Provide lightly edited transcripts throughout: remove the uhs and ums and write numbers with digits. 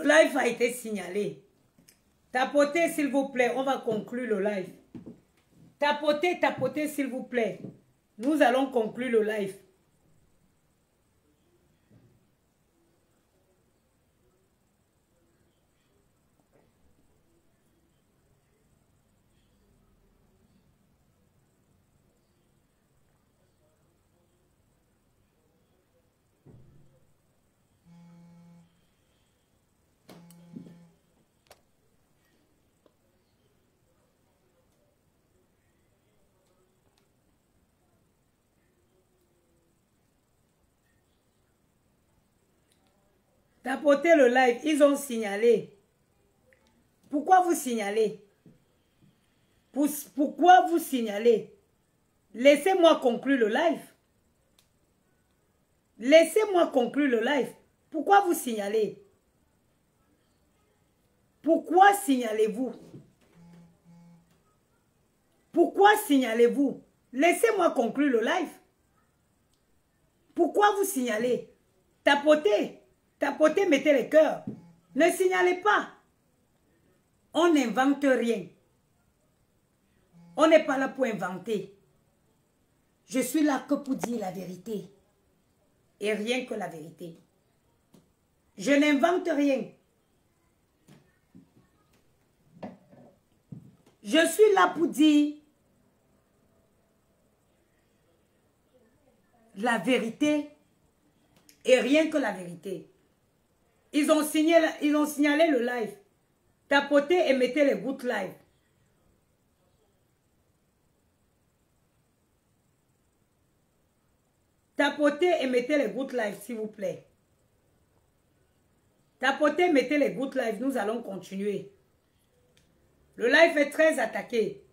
Le live a été signalé. Tapotez, s'il vous plaît. On va conclure le live. Tapotez, tapotez, s'il vous plaît. Nous allons conclure le live. Tapotez le live. Ils ont signalé. Pourquoi vous signalez? Pourquoi vous signalez? Laissez-moi conclure le live. Laissez-moi conclure le live. Pourquoi vous signalez? Pourquoi signalez-vous? Pourquoi signalez-vous? Laissez-moi conclure le live. Pourquoi vous signalez? Tapotez. Tapotez, mettez les cœurs. Ne signalez pas. On n'invente rien. On n'est pas là pour inventer. Je suis là que pour dire la vérité. Et rien que la vérité. Je n'invente rien. Je suis là pour dire la vérité et rien que la vérité. Ils ont signalé le live. Tapotez et mettez les gouttes live. Tapotez et mettez les gouttes live, s'il vous plaît. Tapotez, mettez les gouttes live. Nous allons continuer. Le live est très attaqué.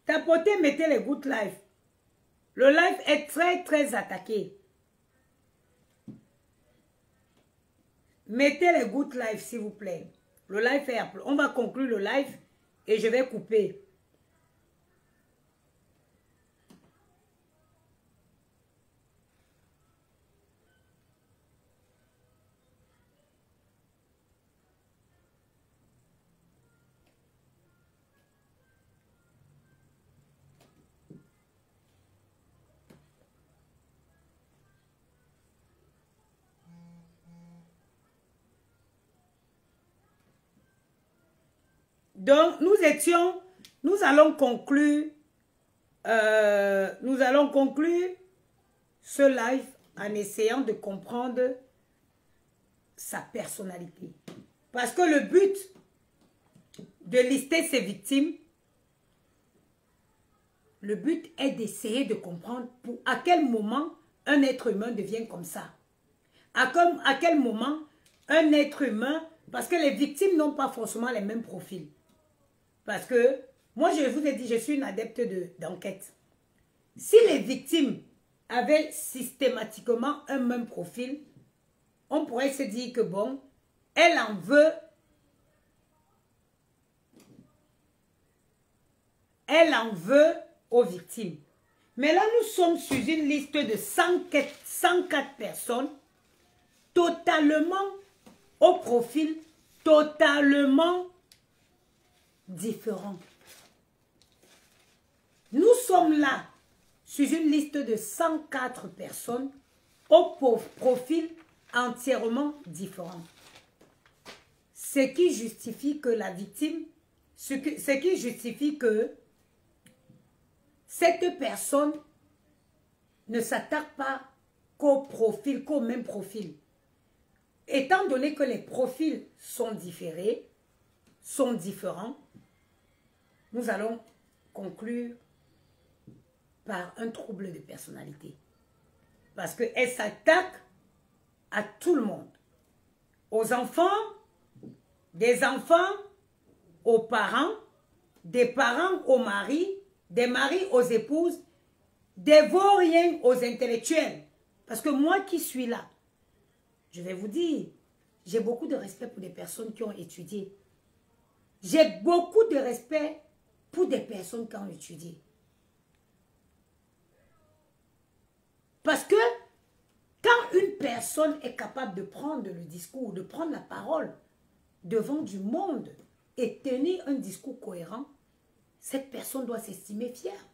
Tapotez, mettez les gouttes live. Le live est très attaqué. Mettez les gouttes live, s'il vous plaît. Le live est appelé. On va conclure le live et je vais couper. Donc, nous allons conclure ce live en essayant de comprendre sa personnalité. Parce que le but de lister ses victimes, le but est d'essayer de comprendre à quel moment un être humain devient comme ça. À quel moment un être humain, parce que les victimes n'ont pas forcément les mêmes profils. Parce que, moi je vous ai dit, je suis une adepte d'enquête. Si les victimes avaient systématiquement un même profil, on pourrait se dire que bon, elle en veut aux victimes. Mais là, nous sommes sur une liste de 104 personnes totalement au profil totalement différent. Nous sommes là sur une liste de 104 personnes au profil entièrement différent. Ce qui justifie que la victime, ce qui justifie que cette personne ne s'attaque pas qu'au profil, qu'au même profil. Étant donné que les profils sont différents, nous allons conclure par un trouble de personnalité. Parce qu'elle s'attaque à tout le monde. Aux enfants, des enfants aux parents, des parents aux maris, des maris aux épouses, des vauriens aux intellectuels. Parce que moi qui suis là, je vais vous dire, j'ai beaucoup de respect pour des personnes qui ont étudié. J'ai beaucoup de respect pour des personnes qui ont étudié. Parce que quand une personne est capable de prendre le discours, de prendre la parole devant du monde et tenir un discours cohérent, cette personne doit s'estimer fière.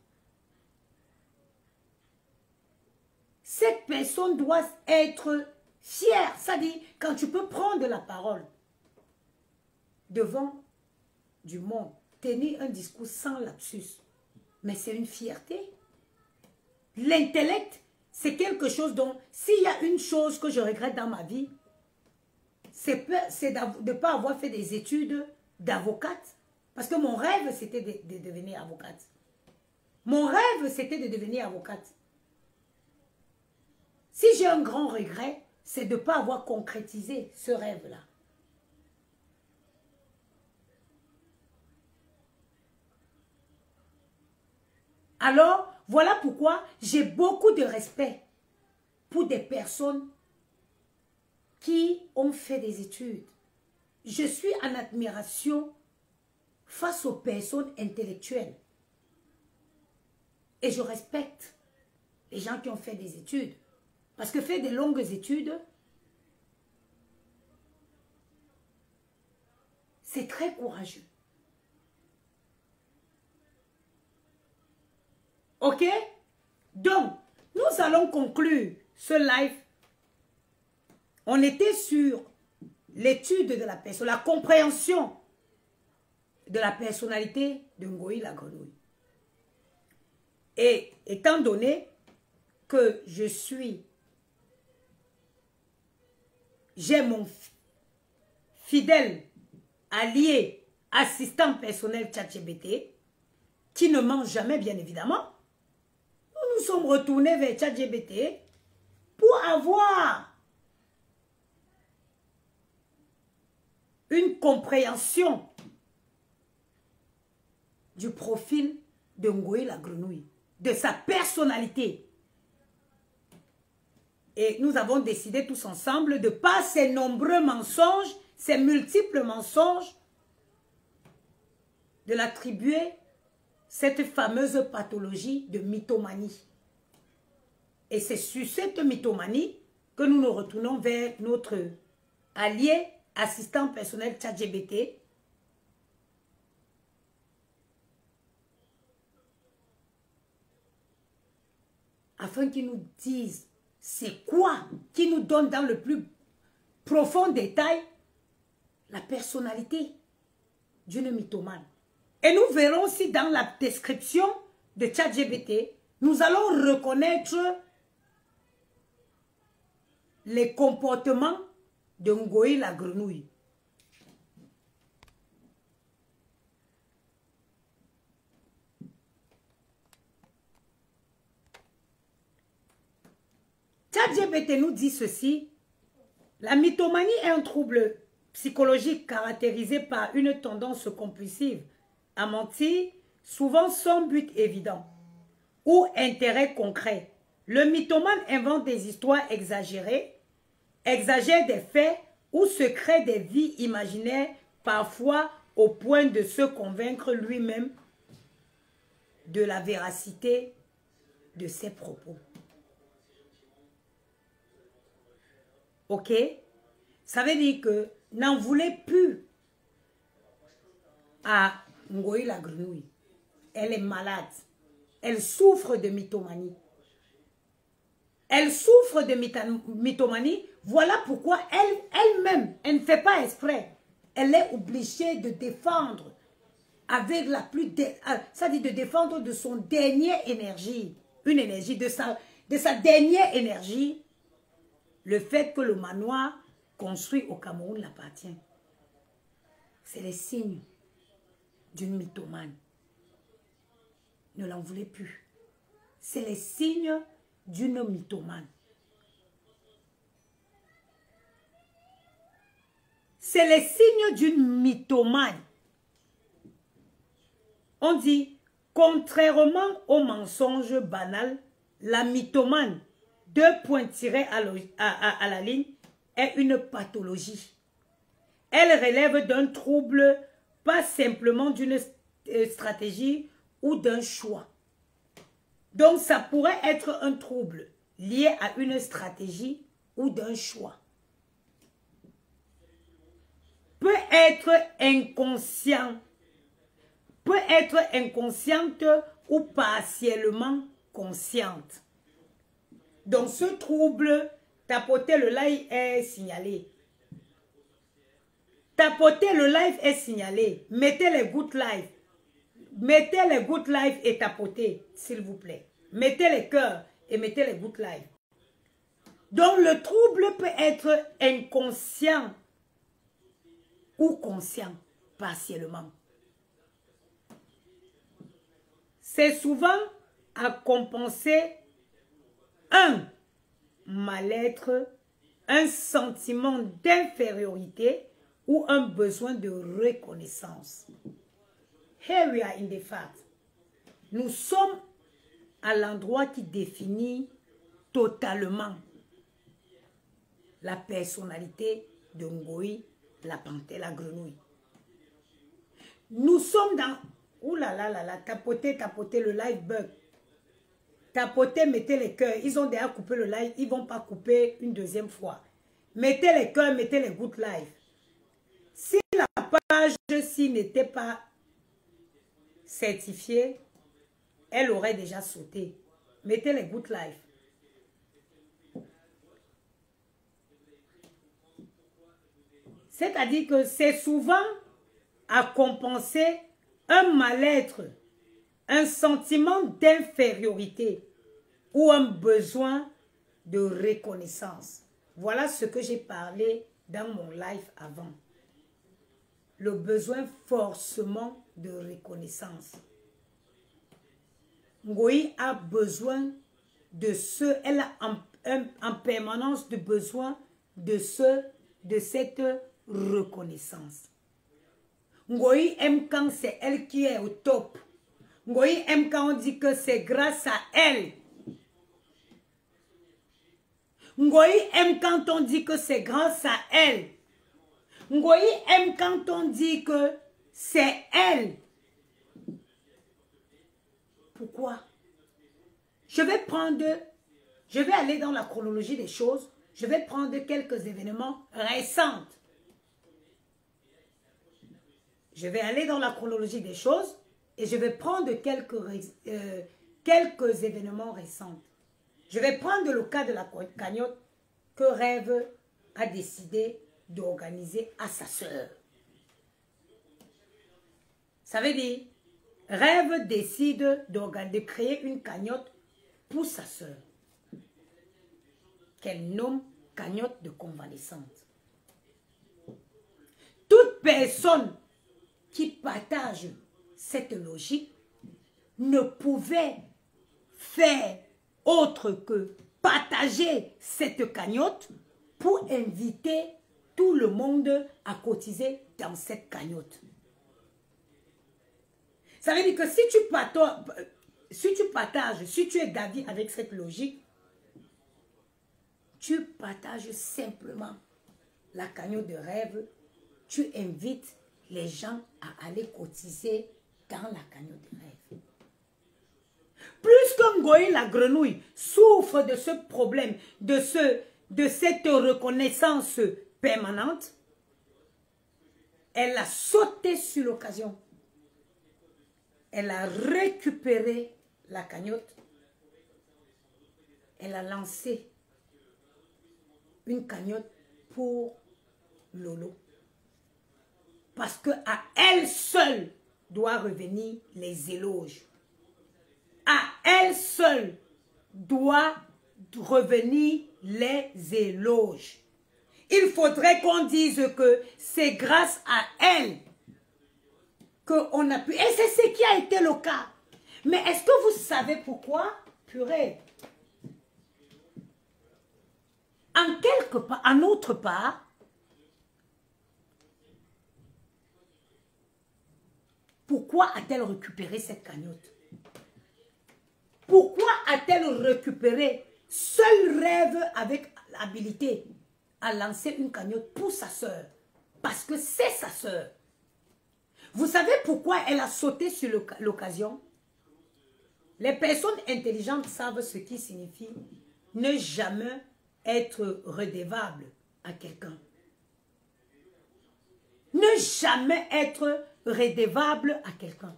Cette personne doit être fière. Ça dit, quand tu peux prendre la parole devant du monde, tenir un discours sans lapsus, mais c'est une fierté. L'intellect, c'est quelque chose dont, s'il y a une chose que je regrette dans ma vie, c'est de ne pas avoir fait des études d'avocate. Parce que mon rêve, c'était de devenir avocate. Mon rêve, c'était de devenir avocate. Si j'ai un grand regret, c'est de ne pas avoir concrétisé ce rêve-là. Alors, voilà pourquoi j'ai beaucoup de respect pour des personnes qui ont fait des études. Je suis en admiration face aux personnes intellectuelles. Et je respecte les gens qui ont fait des études. Parce que faire de longues études, c'est très courageux. Ok? Donc, nous allons conclure ce live. On était sur l'étude de la personne, la compréhension de la personnalité de Ngoï la grenouille. Et étant donné que j'ai mon fidèle allié, assistant personnel ChatGPT, qui ne ment jamais, bien évidemment, nous nous sommes retournés vers ChatGPT pour avoir une compréhension du profil de Ngoï la grenouille, de sa personnalité. Et nous avons décidé tous ensemble de par ces nombreux mensonges, ces multiples mensonges, de l'attribuer cette fameuse pathologie de mythomanie. Et c'est sur cette mythomanie que nous nous retournons vers notre allié, assistant personnel ChatGPT, afin qu'il nous dise c'est quoi, qui nous donne dans le plus profond détail la personnalité d'une mythomane. Et nous verrons aussi dans la description de ChatGPT, nous allons reconnaître les comportements de Ngoï la grenouille. ChatGPT nous dit ceci: la mythomanie est un trouble psychologique caractérisé par une tendance compulsive à mentir, souvent sans but évident ou intérêt concret. Le mythomane invente des histoires exagérées, exagère des faits ou se crée des vies imaginaires, parfois au point de se convaincre lui-même de la véracité de ses propos. Ok? Ça veut dire que n'en voulez plus à Ngoï la grenouille. Elle est malade. Elle souffre de mythomanie. Elle souffre de mythomanie. Voilà pourquoi elle-même, elle ne fait pas exprès. Elle est obligée de défendre avec la plus... ça dit de défendre de son dernière énergie. Une énergie de sa dernière énergie. Le fait que le manoir construit au Cameroun l'appartient. C'est les signes d'une mythomane. Ne l'en voulez plus. C'est les signes d'une mythomane. C'est les signes d'une mythomane. On dit, contrairement au mensonge banal, la mythomane, 2 points tirés à la ligne, est une pathologie. Elle relève d'un trouble pas simplement d'une stratégie ou d'un choix. Donc, ça pourrait être un trouble lié à une stratégie ou d'un choix. Peut être inconscient, peut être inconsciente ou partiellement consciente. Donc, ce trouble, tapoter le live est signalé. Tapoter le live est signalé. Mettez les good live. Mettez les good live et tapotez, s'il vous plaît. Mettez les cœurs et mettez les good live. Donc, le trouble peut être inconscient ou conscient, partiellement. C'est souvent à compenser un mal-être, un sentiment d'infériorité ou un besoin de reconnaissance. Here we are in the fact. Nous sommes à l'endroit qui définit totalement la personnalité de Ngoï, la panthère, la grenouille. Nous sommes dans... Ouh là là là là, tapotez, le live bug. Tapotez, mettez les cœurs. Ils ont déjà coupé le live, ils ne vont pas couper une deuxième fois. Mettez les cœurs, mettez les good live. Si la page-ci n'était pas certifiée, elle aurait déjà sauté. Mettez les good live. C'est-à-dire que c'est souvent à compenser un mal-être, un sentiment d'infériorité ou un besoin de reconnaissance. Voilà ce que j'ai parlé dans mon live avant. Le besoin forcément de reconnaissance. Ngoï a besoin de ce, elle a en permanence de besoin de cette reconnaissance. Ngoï aime quand c'est elle qui est au top. Ngoï aime quand on dit que c'est grâce à elle. Ngoï aime quand on dit que c'est grâce à elle. Ngoï aime quand on dit que c'est elle. Pourquoi? Je vais aller dans la chronologie des choses. Je vais prendre quelques événements récents. Je vais aller dans la chronologie des choses et je vais prendre quelques événements récents. Je vais prendre le cas de la cagnotte que Rêve a décidé d'organiser à sa sœur. Ça veut dire, Rêve décide de créer une cagnotte pour sa sœur, qu'elle nomme cagnotte de convalescente. Toute personne qui partage cette logique ne pouvait faire autre que partager cette cagnotte pour inviter tout le monde à cotiser dans cette cagnotte. Ça veut dire que si tu partages, si tu es d'avis avec cette logique, tu partages simplement la cagnotte de Rêve, tu invites les gens à aller cotiser dans la cagnotte de Rêve. Plus que Ngoï la grenouille souffre de ce problème, de cette reconnaissance permanente, elle a sauté sur l'occasion. Elle a récupéré la cagnotte. Elle a lancé une cagnotte pour Lolo. Parce qu'à elle seule doit revenir les éloges. À elle seule doit revenir les éloges. Il faudrait qu'on dise que c'est grâce à elle qu'on a pu... Et c'est ce qui a été le cas. Mais est-ce que vous savez pourquoi? Purée. En autre part, pourquoi a-t-elle récupéré cette cagnotte? Pourquoi a-t-elle récupéré? Seul Rêve avec l'habilité à lancer une cagnotte pour sa sœur. Parce que c'est sa sœur. Vous savez pourquoi elle a sauté sur l'occasion? Les personnes intelligentes savent ce qui signifie ne jamais être redevable à quelqu'un. Ne jamais être redevable à quelqu'un.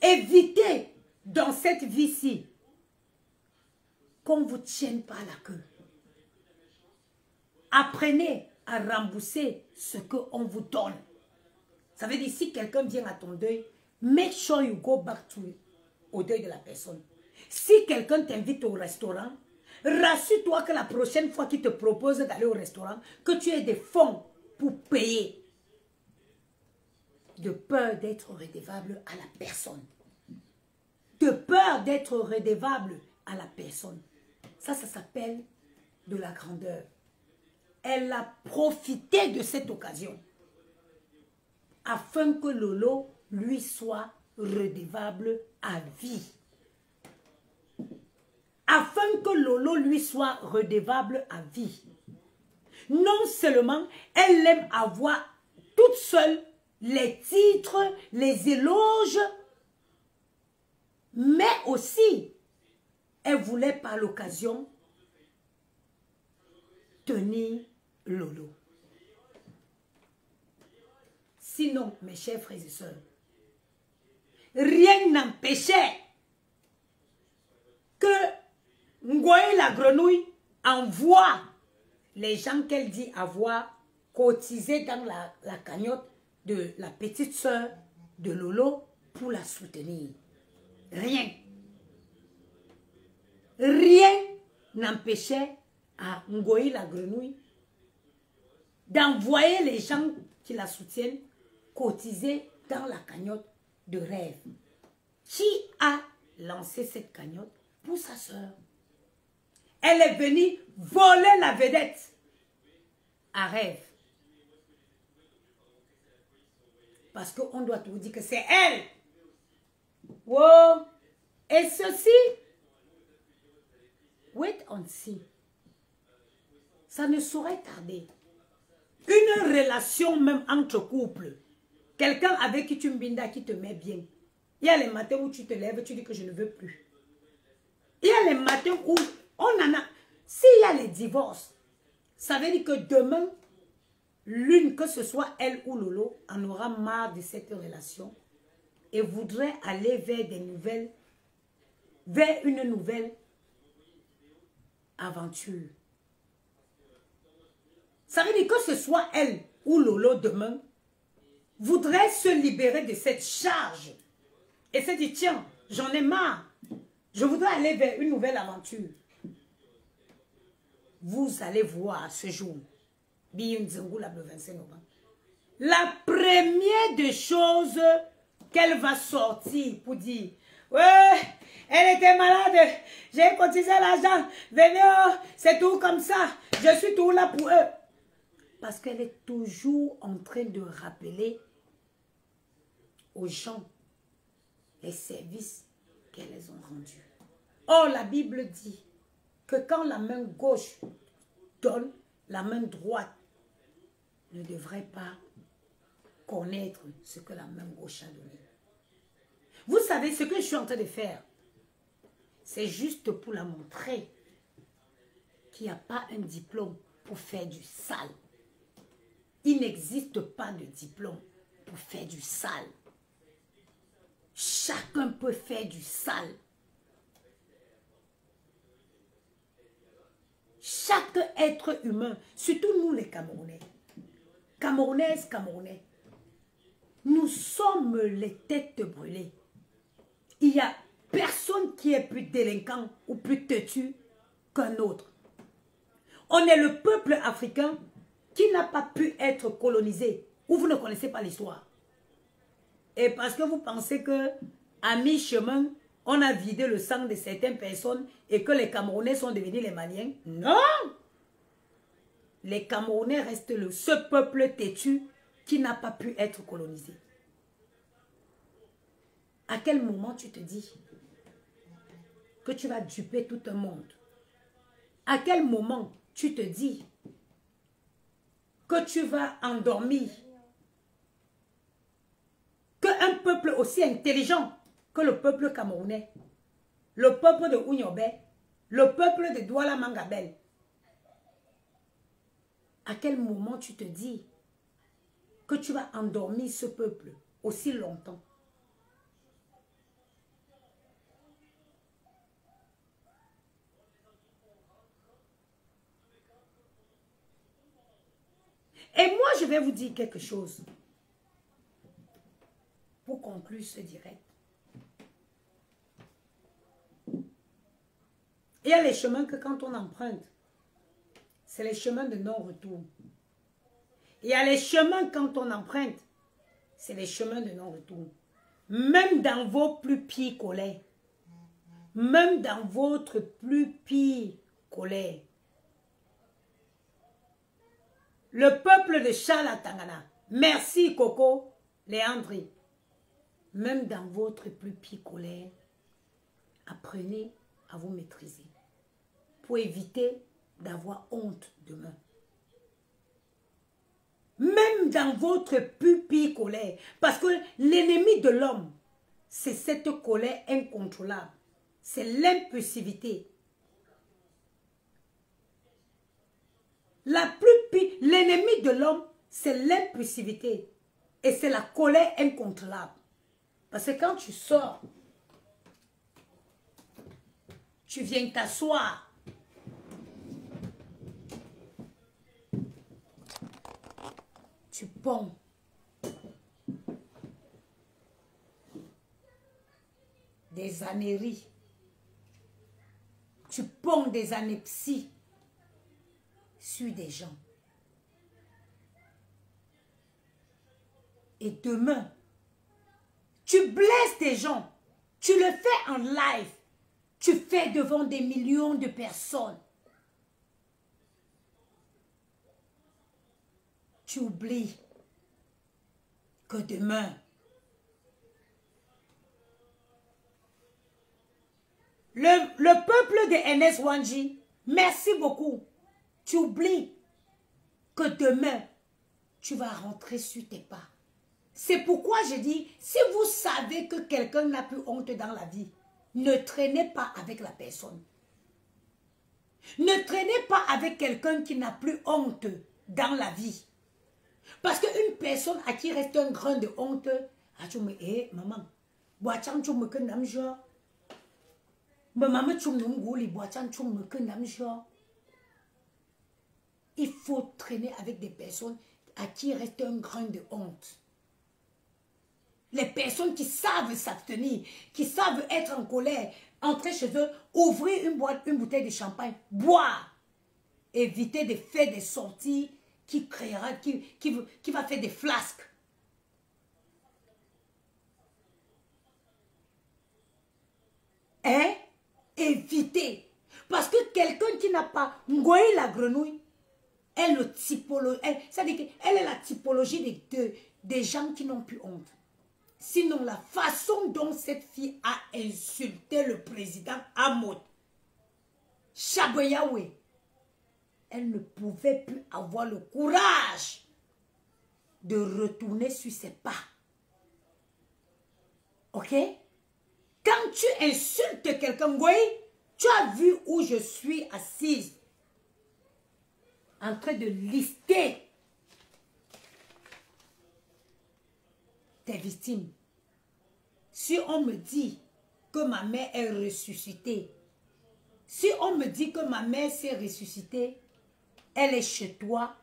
Évitez dans cette vie-ci qu'on ne vous tienne pas la queue. Apprenez à rembourser ce qu'on vous donne. Ça veut dire si quelqu'un vient à ton deuil, make sure you go back au deuil de la personne. Si quelqu'un t'invite au restaurant, rassure-toi que la prochaine fois qu'il te propose d'aller au restaurant, que tu aies des fonds pour payer. De peur d'être redevable à la personne. De peur d'être redevable à la personne. Ça s'appelle de la grandeur. Elle a profité de cette occasion afin que Lolo lui soit redevable à vie. Afin que Lolo lui soit redevable à vie. Non seulement elle aime avoir toute seule les titres, les éloges, mais aussi elle voulait par l'occasion tenir Lolo. Sinon, mes chers frères et sœurs, rien n'empêchait que Ngoye la grenouille envoie les gens qu'elle dit avoir cotisé dans la cagnotte de la petite sœur de Lolo pour la soutenir. Rien. Rien n'empêchait à Ngoye la grenouille d'envoyer les gens qui la soutiennent cotiser dans la cagnotte de Rêve. Qui a lancé cette cagnotte? Pour sa sœur. Elle est venue voler la vedette à Rêve. Parce qu'on doit tout dire que c'est elle. Wow. Et ceci, wait and see. Ça ne saurait tarder. Une relation même entre couples. Quelqu'un avec qui tu m'binda, qui te met bien. Il y a les matins où tu te lèves, tu dis que je ne veux plus. Il y a les matins où on en a. S'il y a les divorces, ça veut dire que demain, l'une, que ce soit elle ou Lolo, en aura marre de cette relation et voudrait aller vers des nouvelles, vers une nouvelle aventure. Ça veut dire que ce soit elle ou Lolo demain, voudrait se libérer de cette charge et se dit, tiens, j'en ai marre, je voudrais aller vers une nouvelle aventure. Vous allez voir ce jour, le 25 novembre, la première des choses qu'elle va sortir pour dire, ouais, elle était malade, j'ai cotisé l'argent, venez, c'est tout comme ça, je suis tout là pour eux. Parce qu'elle est toujours en train de rappeler aux gens les services qu'elles ont rendus. Or, la Bible dit que quand la main gauche donne, la main droite ne devrait pas connaître ce que la main gauche a donné. Vous savez ce que je suis en train de faire? C'est juste pour la montrer qu'il n'y a pas un diplôme pour faire du sale. Il n'existe pas de diplôme pour faire du sale. Chacun peut faire du sale. Chaque être humain, surtout nous les Camerounais, Camerounaises, Camerounais, nous sommes les têtes brûlées. Il n'y a personne qui est plus délinquant ou plus têtu qu'un autre. On est le peuple africain qui n'a pas pu être colonisé, ou vous ne connaissez pas l'histoire. Et parce que vous pensez que à mi-chemin, on a vidé le sang de certaines personnes et que les Camerounais sont devenus les Maliens. Non! Les Camerounais restent ce peuple têtu qui n'a pas pu être colonisé. À quel moment tu te dis que tu vas duper tout un monde? À quel moment tu te dis que tu vas endormir qu'un peuple aussi intelligent que le peuple camerounais, le peuple de Ounyobe, le peuple de Douala Mangabel, à quel moment tu te dis que tu vas endormir ce peuple aussi longtemps? Et moi, je vais vous dire quelque chose pour conclure ce direct. Il y a les chemins que quand on emprunte, c'est les chemins de non-retour. Il y a les chemins quand on emprunte, c'est les chemins de non-retour. Même dans vos plus pires colères, même dans votre plus pire colère, le peuple de Chalatangana, merci Coco, Léandri, même dans votre plus pire colère, apprenez à vous maîtriser pour éviter d'avoir honte demain. Même dans votre plus pire colère, parce que l'ennemi de l'homme, c'est cette colère incontrôlable, c'est l'impulsivité. La plus pire, l'ennemi de l'homme, c'est l'impulsivité et c'est la colère incontrôlable. Parce que quand tu sors, tu viens t'asseoir. Tu ponds. Des anéries. Tu ponds des anepsies sur des gens. Et demain, tu blesses des gens. Tu le fais en live. Tu fais devant des millions de personnes. Tu oublies que demain, le peuple de NS Wanji, merci beaucoup. Tu oublies que demain, tu vas rentrer sur tes pas. C'est pourquoi je dis, si vous savez que quelqu'un n'a plus honte dans la vie, ne traînez pas avec la personne. Ne traînez pas avec quelqu'un qui n'a plus honte dans la vie. Parce qu'une personne à qui reste un grain de honte, maman, il faut traîner avec des personnes à qui reste un grain de honte. Les personnes qui savent s'abstenir, qui savent être en colère, entrer chez eux, ouvrir une bouteille de champagne, boire, éviter de faire des sorties qui créera, qui va faire des flasques. Hein? Éviter. Parce que quelqu'un qui n'a pas ngoyi la grenouille, elle est la typologie des gens qui n'ont plus honte. Sinon, la façon dont cette fille a insulté le président Ahmed Chaboyawe, elle ne pouvait plus avoir le courage de retourner sur ses pas. Ok? Quand tu insultes quelqu'un, tu as vu où je suis assise en train de lister tes victimes. Si on me dit que ma mère est ressuscitée, si on me dit que ma mère s'est ressuscitée, elle est chez toi,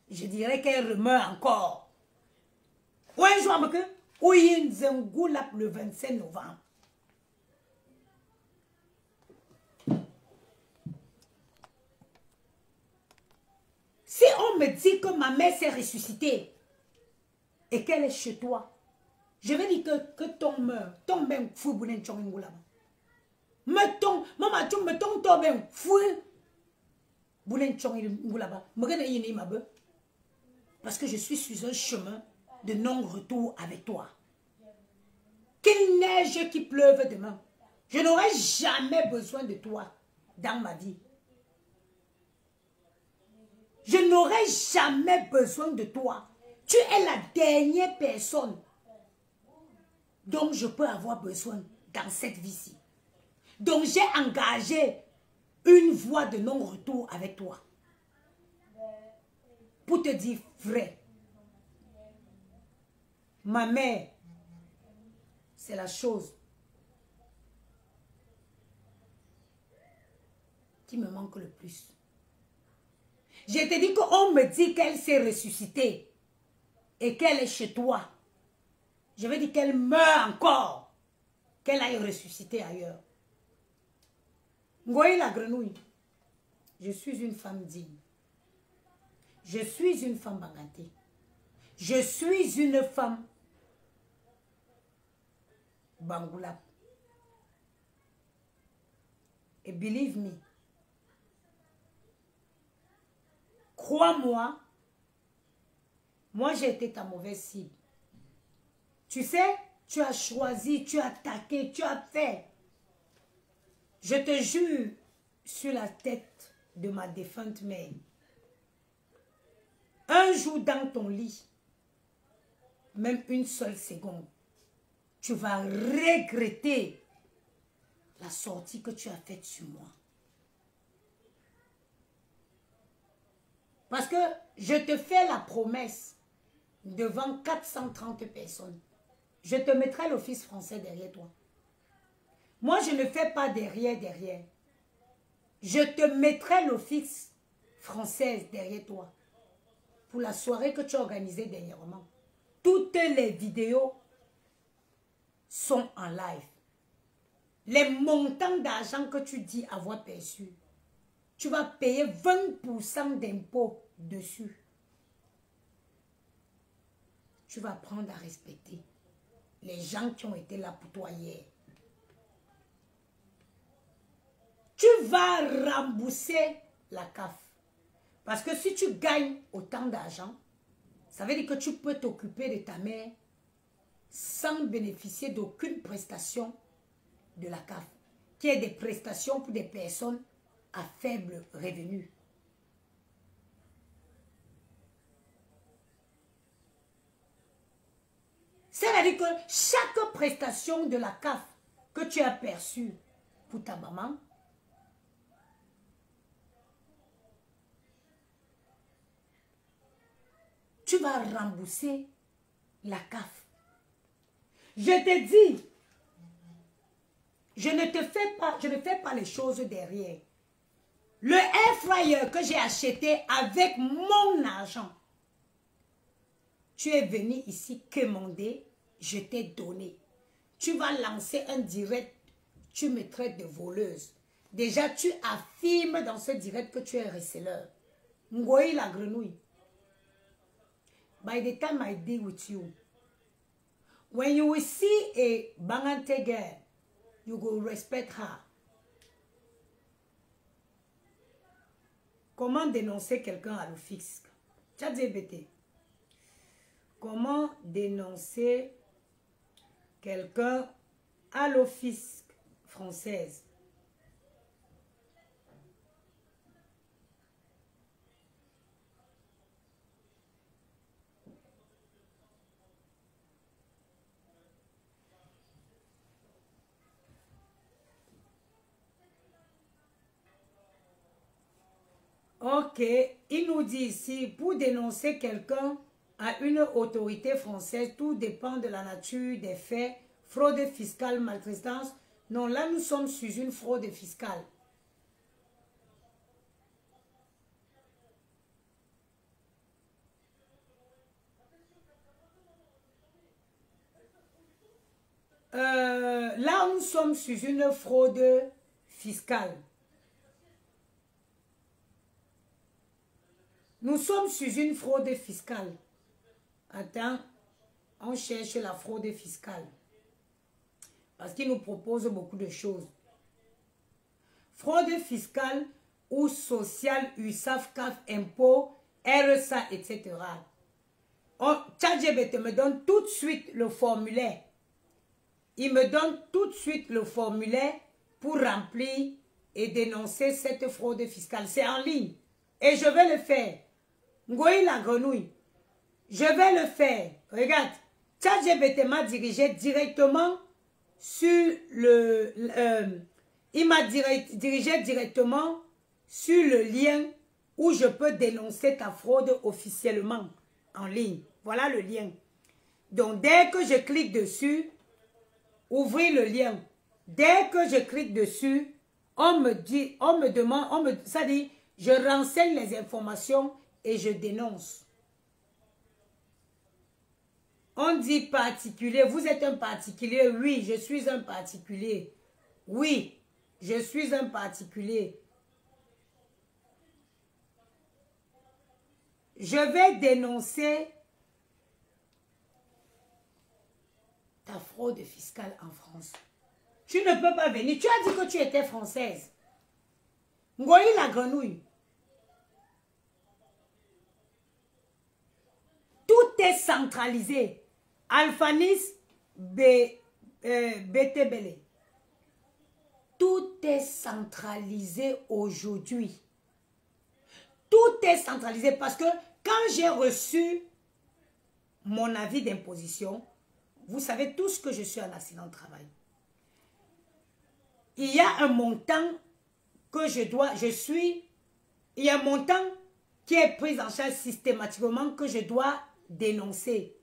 je dirais qu'elle meurt encore. Ou un jour, le 25 novembre. Si on me dit que ma mère s'est ressuscitée et qu'elle est chez toi, je vais dire que ton meurt, ton ben fou boulen chong là. Me ton, maman tu me ton ton ben fou boulen chong là. Parce que je suis sur un chemin de non-retour avec toi. Qu'il neige, qu'il pleuve demain, je n'aurai jamais besoin de toi dans ma vie. Je n'aurai jamais besoin de toi. Tu es la dernière personne dont je peux avoir besoin dans cette vie-ci. Donc j'ai engagé une voie de non-retour avec toi. Pour te dire vrai. Ma mère, c'est la chose qui me manque le plus. Je te dis qu'on me dit qu'elle s'est ressuscitée et qu'elle est chez toi. Je veux dire qu'elle meurt encore, qu'elle aille ressusciter ailleurs. Ngoyi la grenouille, je suis une femme digne. Je suis une femme bangantée. Je suis une femme bangoulap. Et believe me, crois-moi, moi j'ai été ta mauvaise cible. Tu sais, tu as choisi, tu as attaqué, tu as fait. Je te jure sur la tête de ma défunte mère. Un jour dans ton lit, même une seule seconde, tu vas regretter la sortie que tu as faite sur moi. Parce que je te fais la promesse devant 430 personnes. Je te mettrai l'office français derrière toi. Moi, je ne fais pas derrière. Je te mettrai l'office française derrière toi. Pour la soirée que tu as organisée dernièrement. Toutes les vidéos sont en live. Les montants d'argent que tu dis avoir perçu, tu vas payer 20% d'impôts dessus. Tu vas apprendre à respecter les gens qui ont été là pour toi hier. Tu vas rembourser la CAF. Parce que si tu gagnes autant d'argent, ça veut dire que tu peux t'occuper de ta mère sans bénéficier d'aucune prestation de la CAF, qui est des prestations pour des personnes à faible revenu. C'est-à-dire que chaque prestation de la CAF que tu as perçue pour ta maman, tu vas rembourser la CAF. Je te dis, je ne fais pas les choses derrière. Le air fryer que j'ai acheté avec mon argent, tu es venu ici commander, je t'ai donné. Tu vas lancer un direct, tu me traites de voleuse. Déjà, tu affirmes dans ce direct que tu es receleur. Ngoyi la grenouille. By the time I deal with you, when you will see a Bangante girl, you will respect her. Comment dénoncer quelqu'un à l'office? ChatGPT. Comment dénoncer quelqu'un à l'office française? Ok, il nous dit ici, pour dénoncer quelqu'un à une autorité française, tout dépend de la nature des faits, fraude fiscale, maltraitance. Non, là nous sommes sur une fraude fiscale. Là nous sommes sur une fraude fiscale. Nous sommes sur une fraude fiscale. Attends, on cherche la fraude fiscale. Parce qu'il nous propose beaucoup de choses. Fraude fiscale ou sociale, USAF, CAF, impôts, RSA, etc. ChatGPT me donne tout de suite le formulaire. Il me donne tout de suite le formulaire pour remplir et dénoncer cette fraude fiscale. C'est en ligne. Et je vais le faire. Ngoyi la grenouille. Je vais le faire. Regarde. ChatGPT m'a dirigé directement sur le... il m'a dirigé directement sur le lien où je peux dénoncer ta fraude officiellement en ligne. Voilà le lien. Donc, dès que je clique dessus, ouvrez le lien. Dès que je clique dessus, on me demande, ça dit, je renseigne les informations et je dénonce. On dit particulier, vous êtes un particulier, oui, je suis un particulier. Oui, je suis un particulier. Je vais dénoncer ta fraude fiscale en France. Tu ne peux pas venir. Tu as dit que tu étais française. Ngoyi la grenouille. Tout est centralisé. Alphanis BTBL. Tout est centralisé aujourd'hui. Tout est centralisé parce que quand j'ai reçu mon avis d'imposition, vous savez tous que je suis en accident de travail. Il y a un montant que il y a un montant qui est pris en charge systématiquement que je dois dénoncer.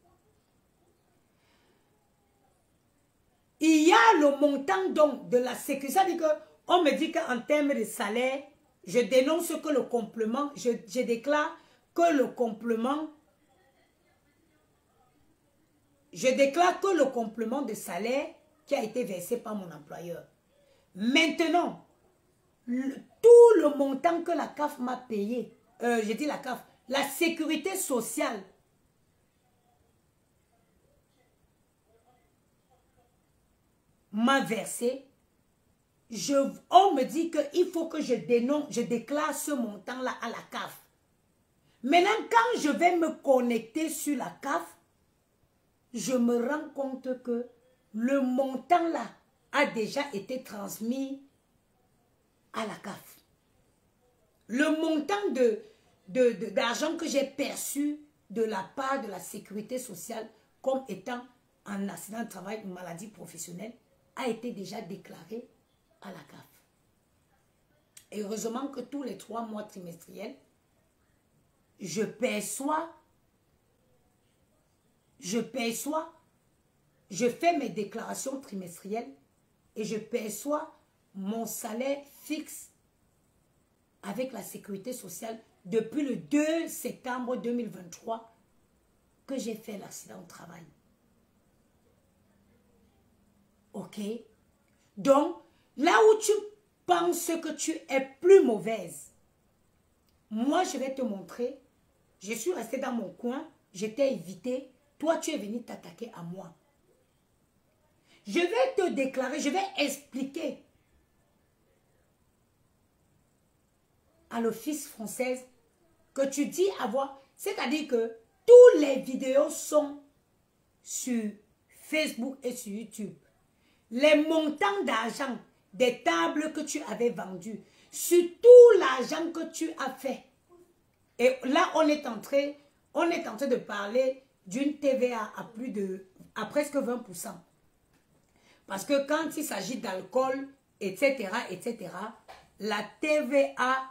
Il y a le montant donc de la sécurité. C'est-à-dire qu'on me dit qu'en termes de salaire, je dénonce que le complément, je déclare que le complément, de salaire qui a été versé par mon employeur. Maintenant, tout le montant que la CAF m'a payé, j'ai dit la CAF, la sécurité sociale, m'a versé, on me dit qu'il faut que je déclare ce montant-là à la CAF. Maintenant, quand je vais me connecter sur la CAF, je me rends compte que le montant-là a déjà été transmis à la CAF. Le montant d'argent que j'ai perçu de la part de la sécurité sociale comme étant en accident de travail ou maladie professionnelle a été déjà déclaré à la CAF. Et heureusement que tous les 3 mois trimestriels, je perçois, je fais mes déclarations trimestrielles et je perçois mon salaire fixe avec la sécurité sociale depuis le 2 septembre 2023 que j'ai fait l'accident au travail. Ok? Donc, là où tu penses que tu es plus mauvaise, moi je vais te montrer, je suis restée dans mon coin, je t'ai évité, toi tu es venu t'attaquer à moi. Je vais te déclarer, je vais expliquer à l'Office française que tu dis avoir, c'est-à-dire que toutes les vidéos sont sur Facebook et sur YouTube. Les montants d'argent des tables que tu avais vendues, sur tout l'argent que tu as fait. Et là, on est en train de parler d'une TVA à presque 20%. Parce que quand il s'agit d'alcool, etc., la TVA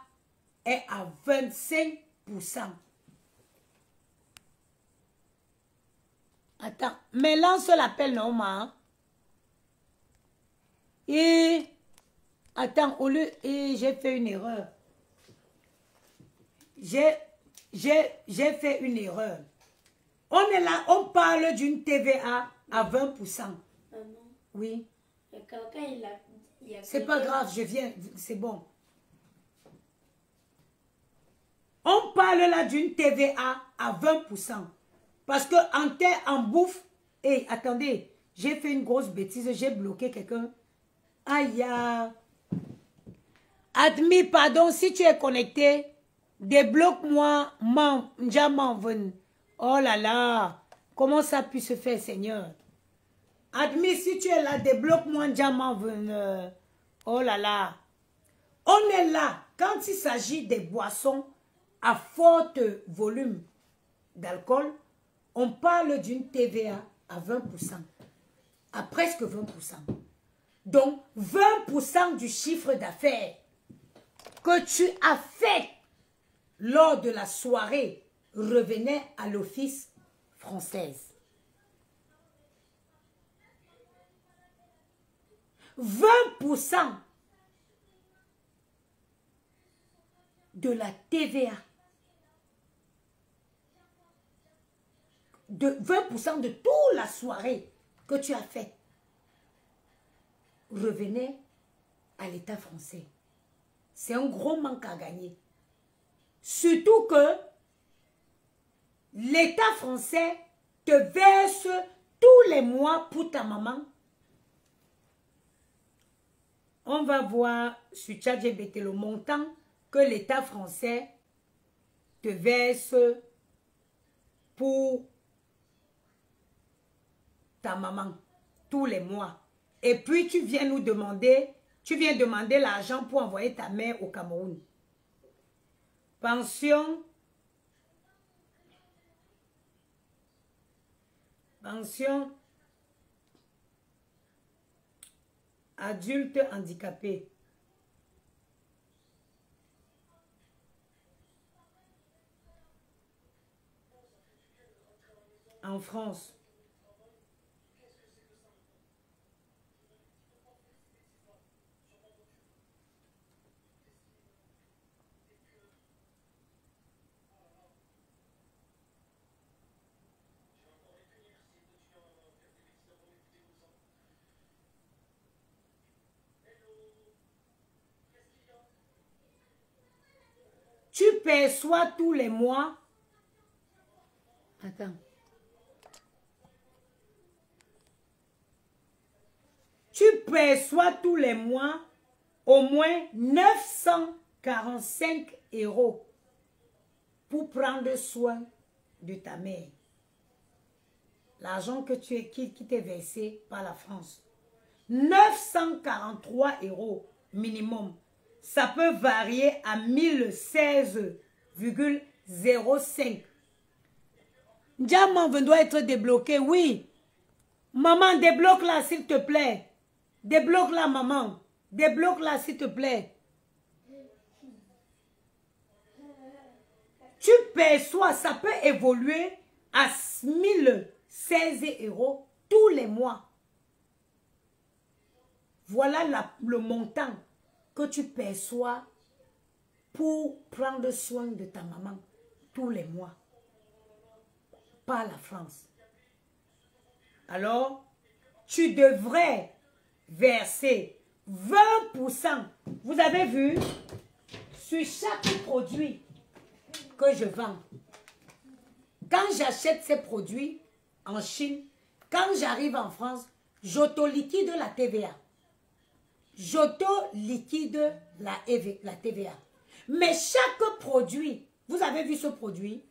est à 25%. Attends, mais lance l'appel normal. Et attends, j'ai fait une erreur. J'ai fait une erreur. On est là, on parle d'une TVA à 20%. Oui. C'est pas grave, je viens, c'est bon. On parle là d'une TVA à 20%. Parce que en bouffe, et attendez, j'ai fait une grosse bêtise, j'ai bloqué quelqu'un. Aïe. Admis, pardon, si tu es connecté, débloque-moi, oh là là, comment ça peut se faire, Seigneur? Admis, si tu es là, débloque-moi, oh là là. On est là, quand il s'agit des boissons à fort volume d'alcool, on parle d'une TVA à 20%, à presque 20%. Donc, 20% du chiffre d'affaires que tu as fait lors de la soirée revenait à l'office française. 20% de la TVA, de 20% de toute la soirée que tu as faite revenait à l'État français. C'est un gros manque à gagner. Surtout que l'État français te verse tous les mois pour ta maman. On va voir sur ChatGPT le montant que l'État français te verse pour ta maman tous les mois. Et puis tu viens nous demander, tu viens demander l'argent pour envoyer ta mère au Cameroun. Pension adulte handicapé. En France. Tu perçois tous les mois. Attends. Tu perçois tous les mois au moins 945 € pour prendre soin de ta mère. L'argent qui t'est versé par la France. 943 € minimum. Ça peut varier à 1016,05. Diamant doit être débloqué, oui. Maman, débloque-la s'il te plaît. Débloque-la, maman. Débloque-la s'il te plaît. Tu perçois, ça peut évoluer à 1016 € tous les mois. Voilà le montant que tu perçois pour prendre soin de ta maman tous les mois par la France. Alors, tu devrais verser 20%. Vous avez vu, sur chaque produit que je vends, quand j'achète ces produits en Chine, quand j'arrive en France, j'auto-liquide la TVA. J'auto-liquide la TVA. Mais chaque produit, vous avez vu ce produit,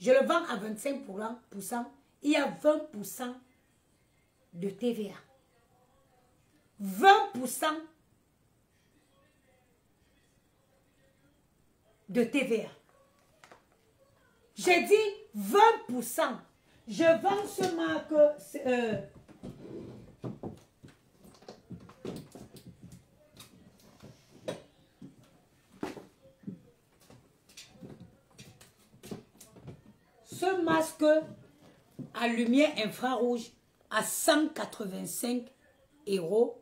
je le vends à 25%, il y a 20% de TVA. 20% de TVA. J'ai dit 20%. Je vends ce marque... ce masque à lumière infrarouge à 185 €.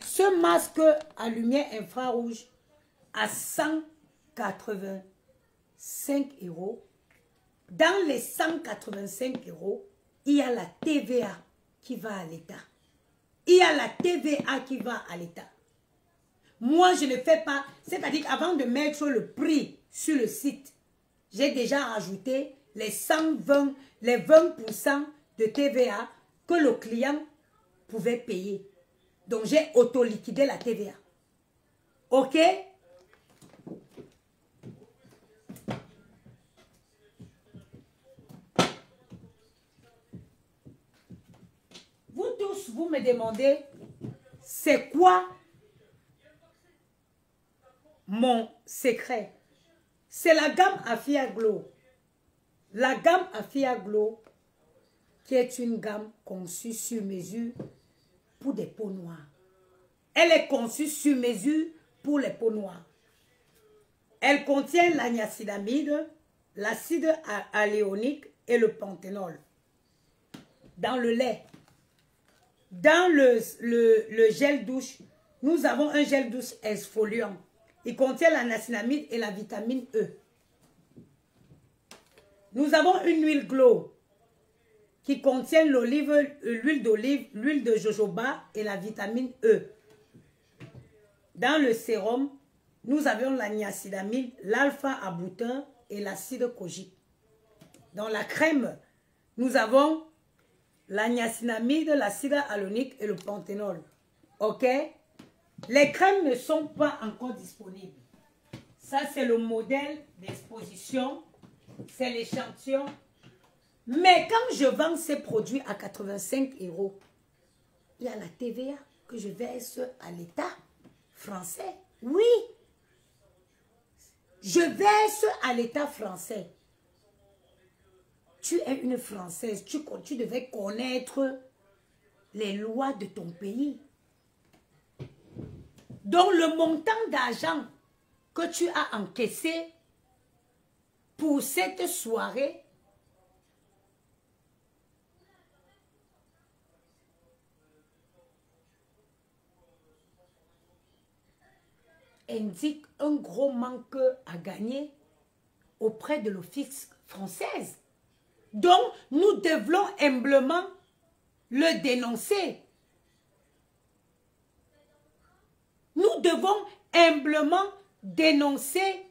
Ce masque à lumière infrarouge à 185 €. Dans les 185 €, il y a la TVA qui va à l'État. Il y a la TVA qui va à l'État. Moi, je ne fais pas... C'est-à-dire qu'avant de mettre le prix sur le site, j'ai déjà rajouté les 20% de TVA que le client pouvait payer. Donc, j'ai auto-liquidé la TVA. OK? Vous tous, vous me demandez, c'est quoi mon secret? C'est la gamme Afia Glow. La gamme Afia Glow qui est une gamme conçue sur mesure pour des peaux noires. Elle est conçue sur mesure pour les peaux noires. Elle contient la niacinamide, l'acide hyaluronique et le panthénol. Dans le lait, dans le gel douche, nous avons un gel douche exfoliant. Il contient la niacinamide et la vitamine E. Nous avons une huile Glow qui contient l'huile d'olive, l'huile de jojoba et la vitamine E. Dans le sérum, nous avons la niacinamide, l'alpha-aboutin et l'acide kojique. Dans la crème, nous avons la niacinamide, l'acide hyaluronique et le panthénol. Ok? Les crèmes ne sont pas encore disponibles. Ça, c'est le modèle d'exposition. C'est l'échantillon. Mais quand je vends ces produits à 85 €, il y a la TVA que je verse à l'État français. Oui. Je verse à l'État français. Tu es une Française. Tu devais connaître les lois de ton pays. Donc, le montant d'argent que tu as encaissé pour cette soirée indique un gros manque à gagner auprès de l'Office française. Donc, nous devons humblement le dénoncer. Nous devons humblement dénoncer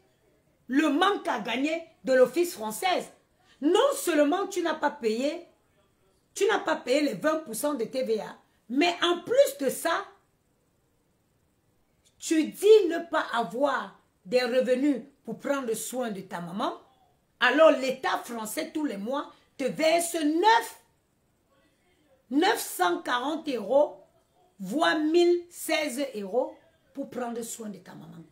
le manque à gagner de l'Office française. Non seulement tu n'as pas payé les 20% de TVA, mais en plus de ça, tu dis ne pas avoir des revenus pour prendre soin de ta maman, alors l'État français tous les mois te verse 940 €, voire 1016 € pour prendre soin de ta maman.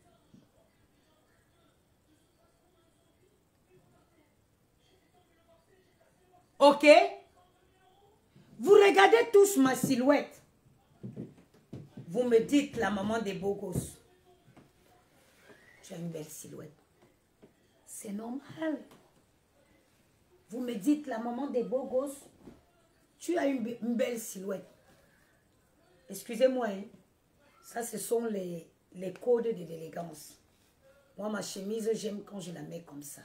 Ok? Vous regardez tous ma silhouette. Vous me dites la maman des beaux gosses. Tu as une belle silhouette. C'est normal. Vous me dites la maman des beaux gosses. Tu as une belle silhouette. Excusez-moi, hein. Ça, ce sont les codes de l'élégance. Moi, ma chemise, j'aime quand je la mets comme ça.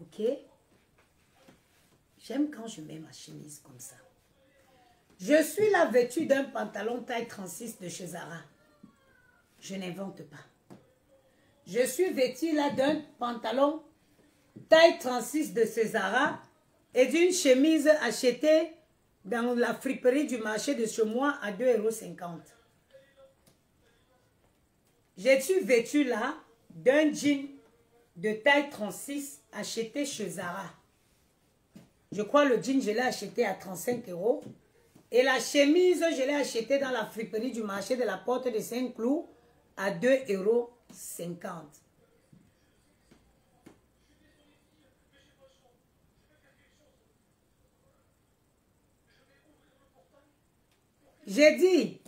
Ok? J'aime quand je mets ma chemise comme ça. Je suis là vêtue d'un pantalon taille 36 de chez Zara. Je n'invente pas. Je suis vêtue là d'un pantalon taille 36 de chez Zara et d'une chemise achetée dans la friperie du marché de chez moi à 2,50 €. Je suis vêtue là d'un jean de taille 36 acheté chez Zara. Je crois le jean, je l'ai acheté à 35 €. Et la chemise, je l'ai achetée dans la friperie du marché de la Porte de Saint-Cloud à 2,50 €. J'ai dit,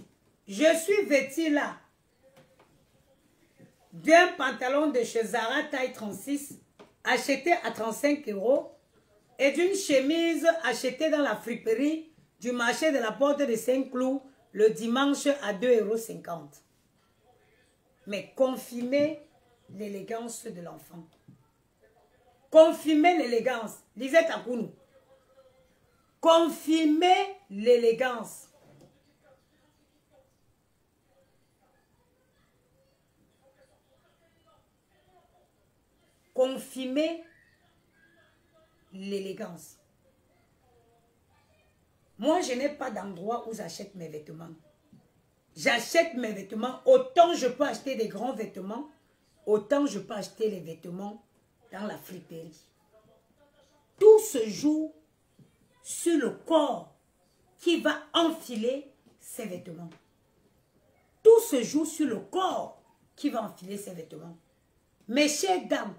je suis vêtue là d'un pantalon de chez Zara taille 36 acheté à 35 € et d'une chemise achetée dans la friperie du marché de la Porte de Saint-Cloud le dimanche à 2,50 €. Mais confirmez l'élégance de l'enfant. Confirmez l'élégance. Lisette Akounou. Confirmez l'élégance. Confirmez l'élégance. Moi, je n'ai pas d'endroit où j'achète mes vêtements. J'achète mes vêtements. Autant je peux acheter des grands vêtements, autant je peux acheter les vêtements dans la friperie. Tout se joue sur le corps qui va enfiler ses vêtements. Tout se joue sur le corps qui va enfiler ses vêtements. Mes chères dames,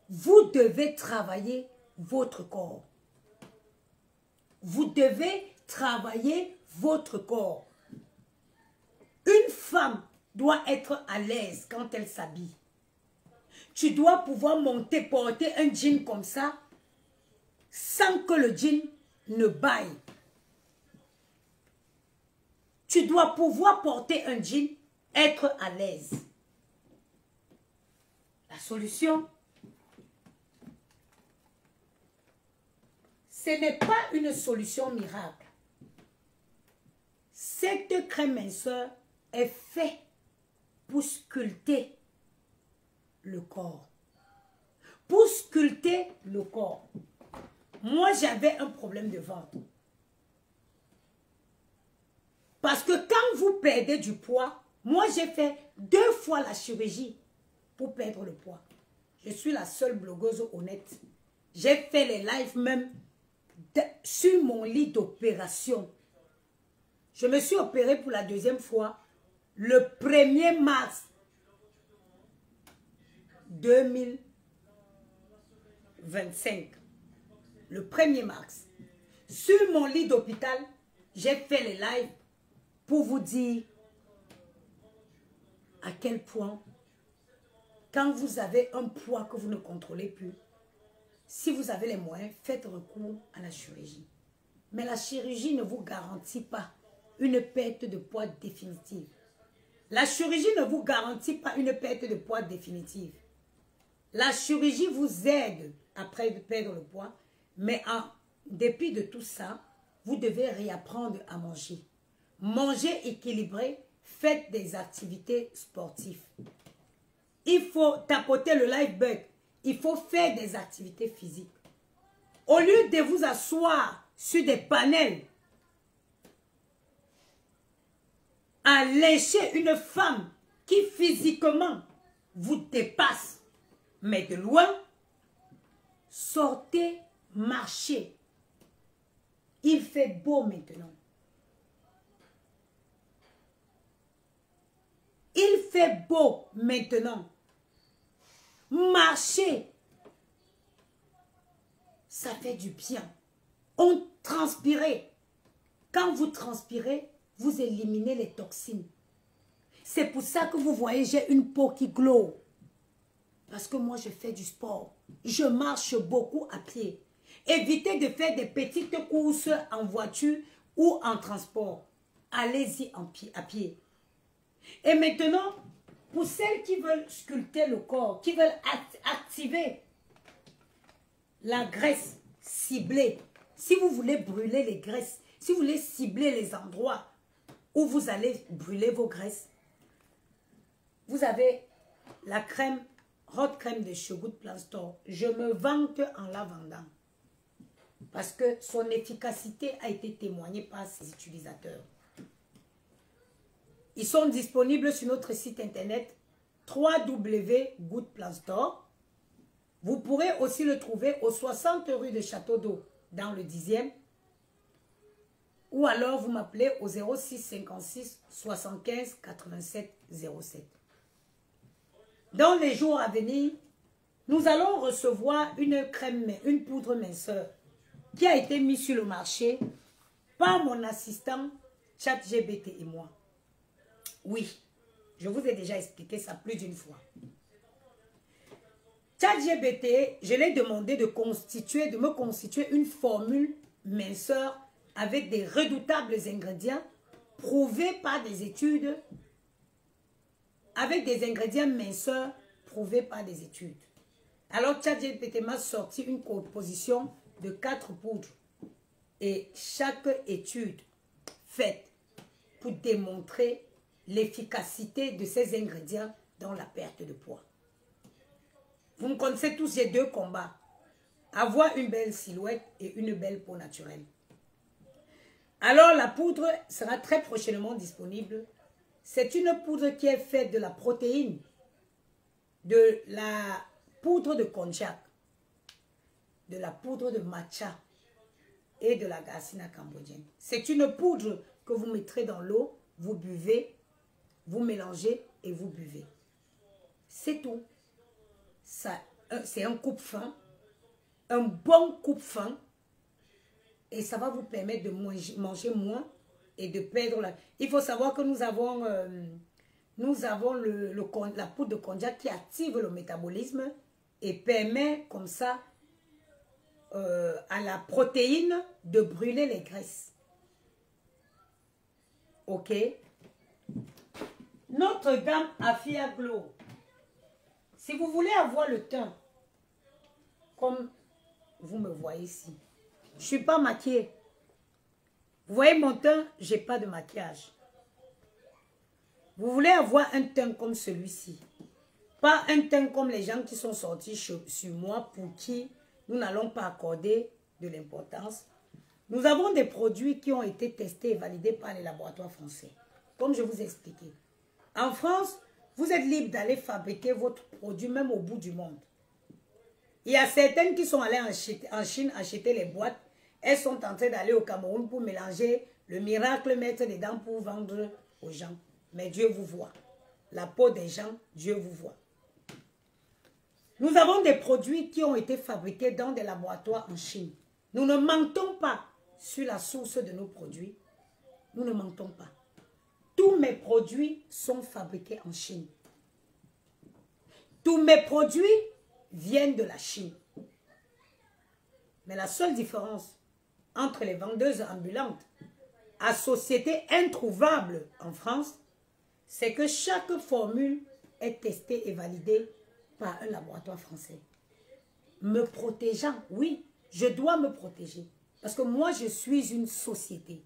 vous devez travailler votre corps. Vous devez travailler votre corps. Une femme doit être à l'aise quand elle s'habille. Tu dois pouvoir monter, porter un jean comme ça, sans que le jean ne baille. Tu dois pouvoir porter un jean, être à l'aise. La solution, ce n'est pas une solution miracle. Cette crème minceur est faite pour sculpter le corps. Pour sculpter le corps. Moi, j'avais un problème de ventre. Parce que quand vous perdez du poids, moi, j'ai fait 2 fois la chirurgie pour perdre le poids. Je suis la seule blogueuse honnête. J'ai fait les lives même sur mon lit d'opération. Je me suis opérée pour la 2e fois le 1er mars 2025. Le 1er mars. Sur mon lit d'hôpital, j'ai fait les lives pour vous dire à quel point, quand vous avez un poids que vous ne contrôlez plus, si vous avez les moyens, faites recours à la chirurgie. Mais la chirurgie ne vous garantit pas une perte de poids définitive. La chirurgie ne vous garantit pas une perte de poids définitive. La chirurgie vous aide après de perdre le poids, mais en dépit de tout ça, vous devez réapprendre à manger. Mangez équilibré, faites des activités sportives. Il faut tapoter le live bug. Il faut faire des activités physiques. Au lieu de vous asseoir sur des panels, à lécher une femme qui physiquement vous dépasse, mais de loin, sortez, marchez. Il fait beau maintenant. Il fait beau maintenant. Marchez. Ça fait du bien. On transpire. Quand vous transpirez, vous éliminez les toxines. C'est pour ça que vous voyez, j'ai une peau qui glow. Parce que moi, je fais du sport. Je marche beaucoup à pied. Évitez de faire des petites courses en voiture ou en transport. Allez-y à pied. Et maintenant, pour celles qui veulent sculpter le corps, qui veulent activer la graisse ciblée, si vous voulez brûler les graisses, si vous voulez cibler les endroits où vous allez brûler vos graisses, vous avez la crème, Hot Crème de Chez Good Plant Store. Je me vante en la vendant. Parce que son efficacité a été témoignée par ses utilisateurs. Ils sont disponibles sur notre site internet www.goodplantstore. Vous pourrez aussi le trouver au 60 rue de Château d'Eau dans le 10e. Ou alors vous m'appelez au 06 56 75 87 07. Dans les jours à venir, nous allons recevoir une crème, une poudre minceur qui a été mise sur le marché par mon assistant ChatGPT et moi. Oui, je vous ai déjà expliqué ça plus d'une fois. ChatGPT, je l'ai demandé de me constituer une formule minceur avec des redoutables ingrédients prouvés par des études, avec des ingrédients minceurs prouvés par des études. Alors ChatGPT m'a sorti une composition de 4 poudres et chaque étude faite pour démontrer l'efficacité de ces ingrédients dans la perte de poids. Vous me connaissez tous, j'ai 2 combats. Avoir une belle silhouette et une belle peau naturelle. Alors la poudre sera très prochainement disponible. C'est une poudre qui est faite de la protéine, de la poudre de konjac, de la poudre de matcha et de la garcina cambodgienne. C'est une poudre que vous mettrez dans l'eau, vous buvez, vous mélangez et vous buvez. C'est tout. C'est un coupe-faim, un bon coupe-faim, et ça va vous permettre de manger moins et de perdre la... Il faut savoir que nous avons la poudre de konjac qui active le métabolisme et permet comme ça à la protéine de brûler les graisses. Ok? Notre gamme Afia Glow. Si vous voulez avoir le teint comme vous me voyez ici, je ne suis pas maquillée. Vous voyez mon teint, je n'ai pas de maquillage. Vous voulez avoir un teint comme celui-ci. Pas un teint comme les gens qui sont sortis sur moi pour qui nous n'allons pas accorder de l'importance. Nous avons des produits qui ont été testés et validés par les laboratoires français. Comme je vous ai expliqué. En France, vous êtes libre d'aller fabriquer votre produit même au bout du monde. Il y a certaines qui sont allées en Chine acheter les boîtes. Elles sont en train d'aller au Cameroun pour mélanger le miracle, mettre dedans pour vendre aux gens. Mais Dieu vous voit. La peau des gens, Dieu vous voit. Nous avons des produits qui ont été fabriqués dans des laboratoires en Chine. Nous ne mentons pas sur la source de nos produits. Nous ne mentons pas. Tous mes produits sont fabriqués en Chine. Tous mes produits viennent de la Chine. Mais la seule différence entre les vendeuses ambulantes à société introuvable en France, c'est que chaque formule est testée et validée par un laboratoire français. Me protégeant, oui, je dois me protéger. Parce que moi, je suis une société.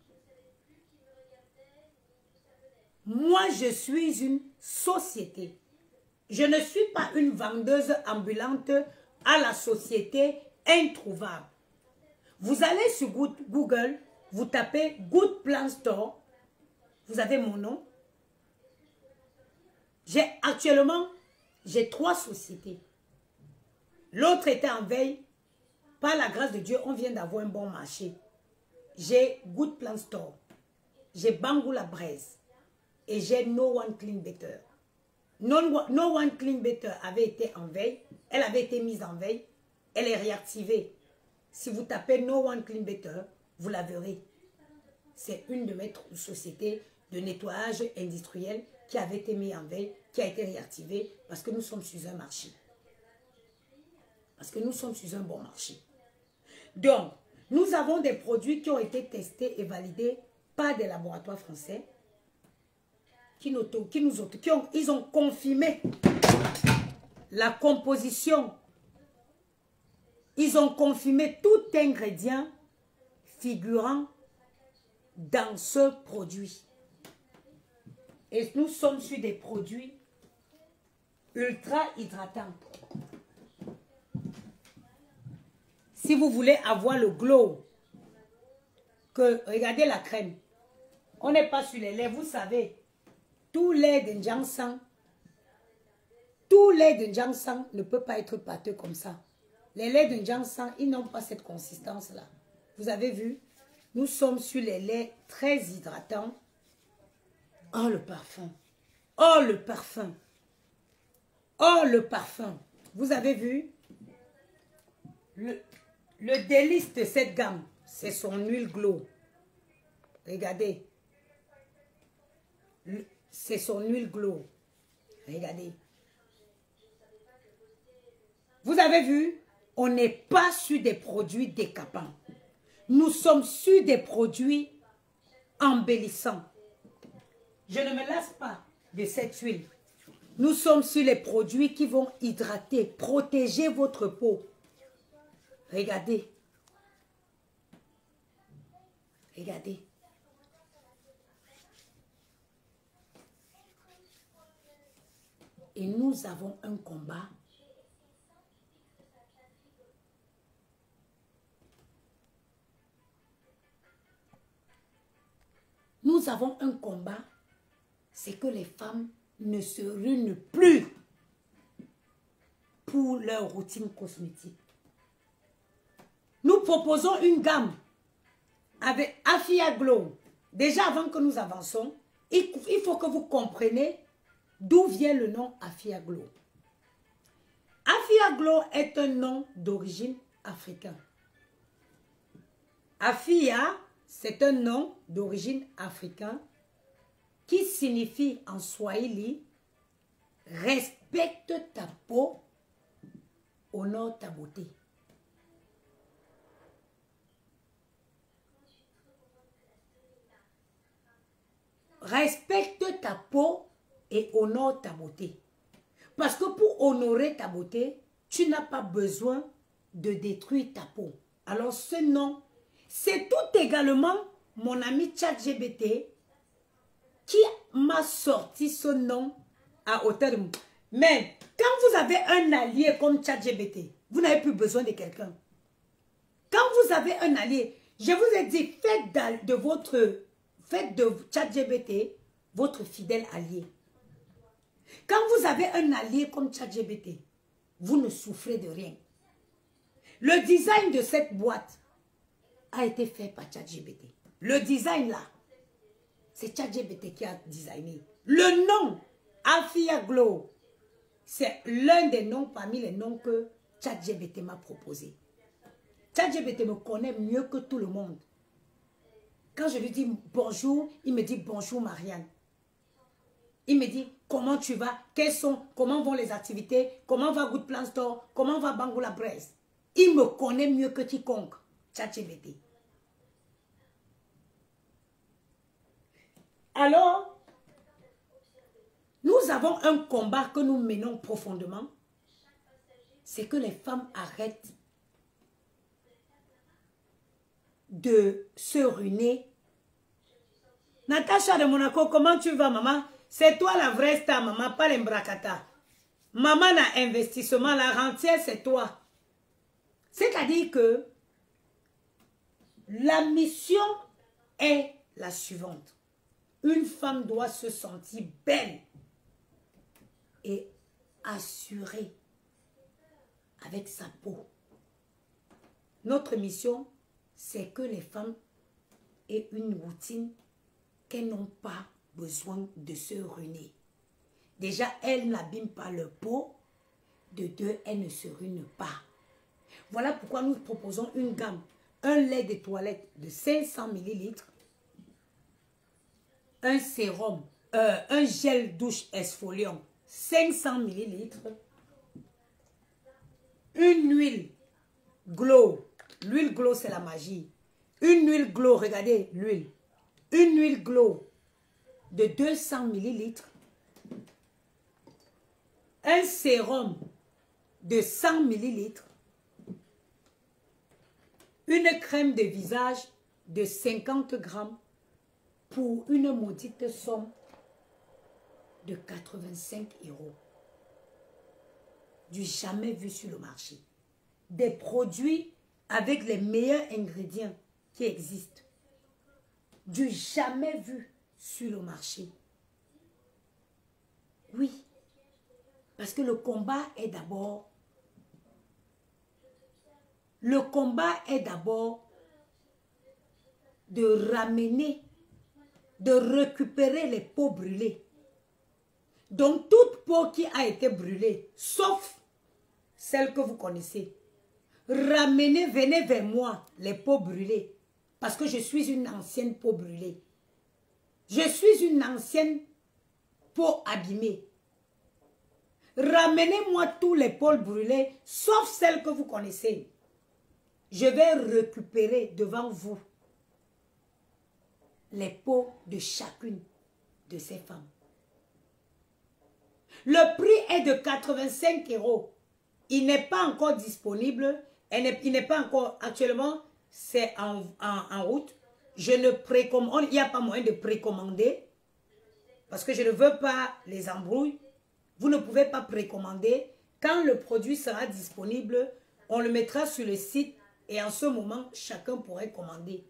Moi, je suis une société. Je ne suis pas une vendeuse ambulante à la société introuvable. Vous allez sur Google, vous tapez Good Plan Store, vous avez mon nom. Actuellement, j'ai 3 sociétés. L'autre était en veille. Par la grâce de Dieu, on vient d'avoir un bon marché. J'ai Good Plan Store, j'ai Bangou la Braise et j'ai No One Clean Better. No One Clean Better avait été en veille, elle avait été mise en veille, elle est réactivée. Si vous tapez No One Clean Better, vous la verrez. C'est une de mes sociétés de nettoyage industriel qui avait été mise en veille, qui a été réactivée parce que nous sommes sur un marché. Parce que nous sommes sur un bon marché. Donc, nous avons des produits qui ont été testés et validés par des laboratoires français ils ont confirmé la composition. Ils ont confirmé tout ingrédient figurant dans ce produit. Et nous sommes sur des produits ultra hydratants. Si vous voulez avoir le glow, regardez la crème. On n'est pas sur les lait, vous savez. Tout lait de Jiangshan ne peut pas être pâteux comme ça. Les laits de Jiangshan, ils n'ont pas cette consistance-là. Vous avez vu? Nous sommes sur les laits très hydratants. Oh, le parfum! Oh, le parfum! Oh, le parfum! Vous avez vu? Le délice de cette gamme, c'est son huile glow. Regardez. C'est son huile glow. Regardez. Vous avez vu? On n'est pas sur des produits décapants. Nous sommes sur des produits embellissants. Je ne me lasse pas de cette huile. Nous sommes sur les produits qui vont hydrater, protéger votre peau. Regardez. Regardez. Et nous avons un combat. Nous avons un combat. C'est que les femmes ne se ruinent plus pour leur routine cosmétique. Nous proposons une gamme avec Afia Glow. Déjà avant que nous avançons, il faut que vous compreniez d'où vient le nom Afia Glow. Afia Glow est un nom d'origine africain. Afia, c'est un nom d'origine africain qui signifie en Swahili « Respecte ta peau, honore ta beauté ». Respecte ta peau et honore ta beauté. Parce que pour honorer ta beauté, tu n'as pas besoin de détruire ta peau. Alors ce nom, c'est tout également mon ami ChatGPT qui m'a sorti ce nom à hauteur de... Mais quand vous avez un allié comme ChatGPT, vous n'avez plus besoin de quelqu'un. Quand vous avez un allié, je vous ai dit, faites de ChatGPT votre fidèle allié. Quand vous avez un allié comme ChatGPT, vous ne souffrez de rien. Le design de cette boîte a été fait par ChatGPT. Le design là, c'est ChatGPT qui a designé. Le nom, Afia Glow, c'est l'un des noms parmi les noms que ChatGPT m'a proposé. ChatGPT me connaît mieux que tout le monde. Quand je lui dis bonjour, il me dit bonjour Marianne. Il me dit comment tu vas, comment vont les activités, comment va Good Plan Store, comment va Bangoula Brest. Il me connaît mieux que quiconque, ChatGPT. Alors, nous avons un combat que nous menons profondément. C'est que les femmes arrêtent de se ruiner. Natacha de Monaco, comment tu vas, maman? C'est toi la vraie star, maman, pas l'embrakata. Maman n'a investissement, la rentière, c'est toi. C'est-à-dire que la mission est la suivante. Une femme doit se sentir belle et assurée avec sa peau. Notre mission, c'est que les femmes aient une routine qu'elles n'ont pas besoin de se ruiner. Déjà, elles n'abîment pas leur peau. De deux, elles ne se ruinent pas. Voilà pourquoi nous proposons une gamme. Un lait de toilette de 500 ml. Un sérum, un gel douche exfoliant 500 ml. Une huile Glow. L'huile Glow, c'est la magie. Une huile Glow, regardez l'huile. Une huile Glow de 200 ml. Un sérum de 100 ml. Une crème de visage de 50 grammes pour une maudite somme de 85 €. Du jamais vu sur le marché. Des produits avec les meilleurs ingrédients qui existent. Du jamais vu sur le marché. Oui, parce que le combat est d'abord... Le combat est d'abord de ramener, de récupérer les peaux brûlées. Donc toute peau qui a été brûlée, sauf celle que vous connaissez, ramenez, venez vers moi les peaux brûlées. Parce que je suis une ancienne peau brûlée. Je suis une ancienne peau abîmée. Ramenez-moi tous les peaux brûlées, sauf celles que vous connaissez. Je vais récupérer devant vous les peaux de chacune de ces femmes. Le prix est de 85 €. Il n'est pas encore disponible. Il n'est pas encore actuellement. C'est en route. Je ne précommande. Il n'y a pas moyen de précommander. Parce que je ne veux pas les embrouilles. Vous ne pouvez pas précommander. Quand le produit sera disponible, on le mettra sur le site. Et en ce moment, chacun pourrait commander.